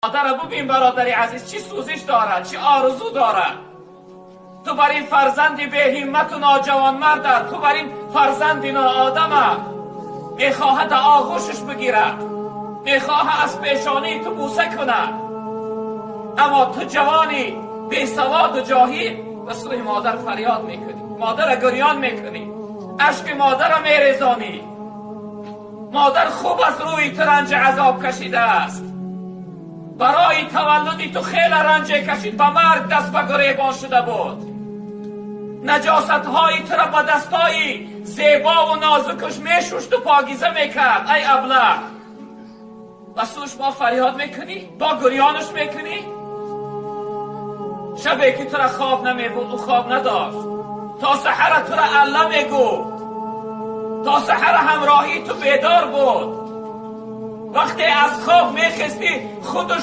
مادر ببین برادری عزیز چی سوزش دارد، چی آرزو دارد. تو بر این فرزندی به همت و ناجوان مرد، تو بر این فرزندی ناآدم میخواهد آغوشش بگیرد، میخواهد از پیشانی تو بوسه کند، اما تو جوانی بی سواد و جاهل به سوی مادر فریاد میکنی، مادر گریان میکنی، اشک مادر میریزانی. مادر خوب از روی تو رنج عذاب کشیده است، برای تولدی تو خیلی رنج کشید، به مرگ دست به گریبان شده بود. نجاست های تو را با دستای زیبا و نازکش میشوشت و پاکیزه میکرد. ای ابله، و سوش ما فریاد میکنی، با گریانش میکنی. شبی که تو را خواب نمیبود او خواب نداشت، تا سحر تو را الله میگفت، تا سحر همراهی تو بیدار بود. وقتی از خواب میخستی خودش